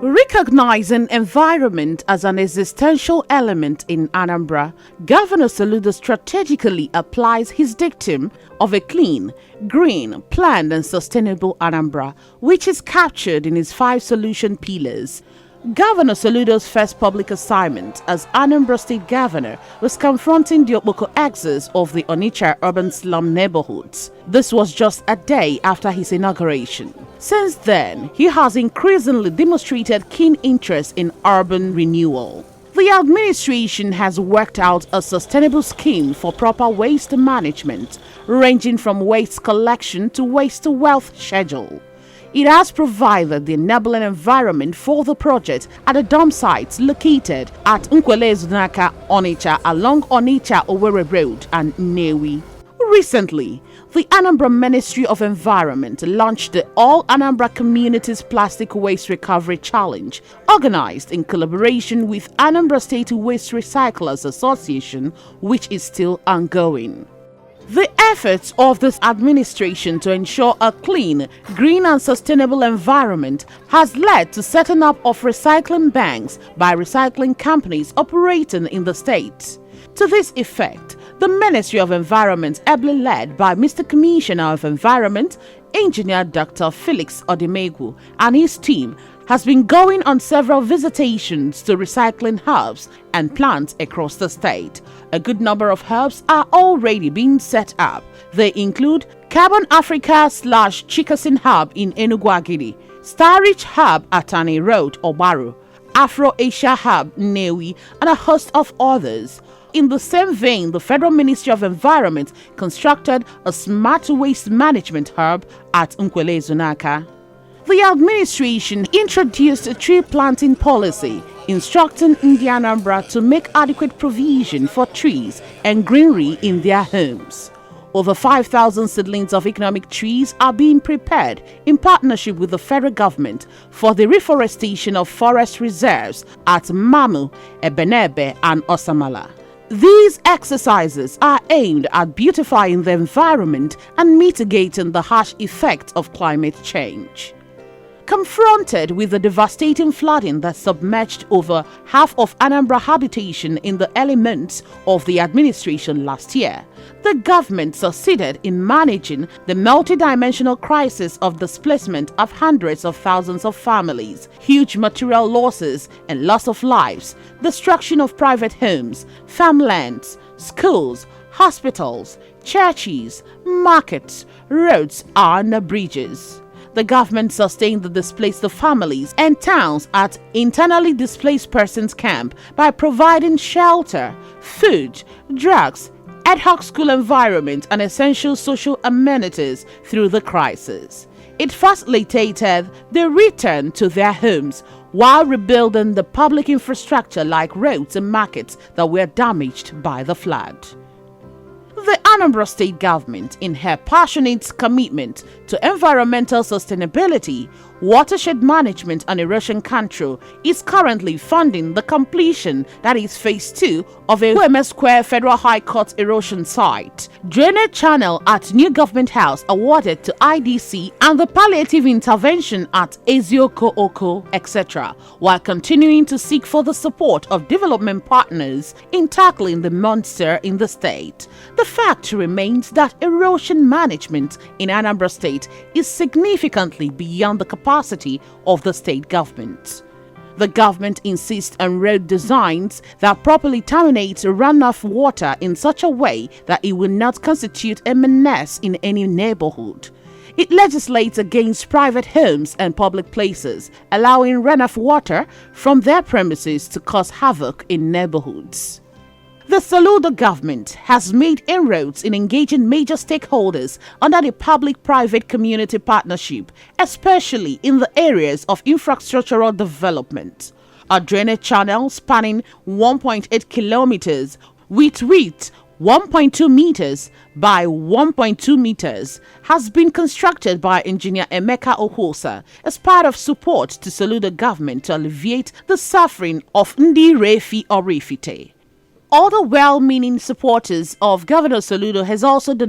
Recognizing environment as an existential element in Anambra, Governor Soludo strategically applies his dictum of a clean, green, planned and sustainable Anambra, which is captured in his 5 solution pillars. Governor Soludo's first public assignment as Anambra State Governor was confronting the Okpoko axis of the Onitsha urban slum neighborhoods. This was just a day after his inauguration. Since then, he has increasingly demonstrated keen interest in urban renewal. The administration has worked out a sustainable scheme for proper waste management, ranging from waste collection to waste-to-wealth schedule. It has provided the enabling environment for the project at the dump sites located at Nkwele-Zunaka, Onitsha along Onitsha-Owerri Road and Nnewi. Recently, the Anambra Ministry of Environment launched the All Anambra Communities Plastic Waste Recovery Challenge, organized in collaboration with Anambra State Waste Recyclers Association, which is still ongoing. The efforts of this administration to ensure a clean, green and sustainable environment has led to setting up of recycling banks by recycling companies operating in the state. To this effect, the Ministry of Environment, ably led by Mr. Commissioner of Environment, Engineer Dr. Felix Odimegwu and his team, has been going on several visitations to recycling hubs and plants across the state. A good number of hubs are already being set up. They include Carbon Africa/Chikasin Hub in Enugu-Agidi, Starrich Hub at Tani Road, Obaru, Afro-Asia Hub, Nnewi, and a host of others. In the same vein, the Federal Ministry of Environment constructed a smart waste management hub at Nkwele-Zunaka. The administration introduced a tree planting policy, instructing Indian Anambra to make adequate provision for trees and greenery in their homes. Over 5,000 seedlings of economic trees are being prepared in partnership with the federal government for the reforestation of forest reserves at Mamu, Ebenebe, and Osamala. These exercises are aimed at beautifying the environment and mitigating the harsh effects of climate change. Confronted with the devastating flooding that submerged over half of Anambra habitation in the early months of the administration last year, the government succeeded in managing the multidimensional crisis of displacement of hundreds of thousands of families, huge material losses and loss of lives, destruction of private homes, farmlands, schools, hospitals, churches, markets, roads and bridges. The government sustained the displaced families and towns at internally displaced persons camp by providing shelter, food, drugs, ad hoc school environment and essential social amenities through the crisis. It facilitated the return to their homes while rebuilding the public infrastructure like roads and markets that were damaged by the flood. The Anambra State Government, in her passionate commitment to environmental sustainability, watershed management and erosion control, is currently funding the completion, that is Phase 2, of a UMS Square Federal High Court erosion site, drainage channel at New Government House awarded to IDC, and the palliative intervention at Ezioko Oko, etc., while continuing to seek for the support of development partners in tackling the monster in the state. The fact remains that erosion management in Anambra State is significantly beyond the capacity of the state government. The government insists on road designs that properly terminate runoff water in such a way that it will not constitute a menace in any neighborhood. It legislates against private homes and public places, allowing runoff water from their premises to cause havoc in neighborhoods. The Soludo government has made inroads in engaging major stakeholders under the public-private community partnership, especially in the areas of infrastructural development. A drainage channel spanning 1.8 kilometers with width 1.2 meters by 1.2 meters has been constructed by engineer Emeka Ohosa as part of support to Soludo government to alleviate the suffering of Ndi Refi or Refite. Other well-meaning supporters of Governor Soludo has also donated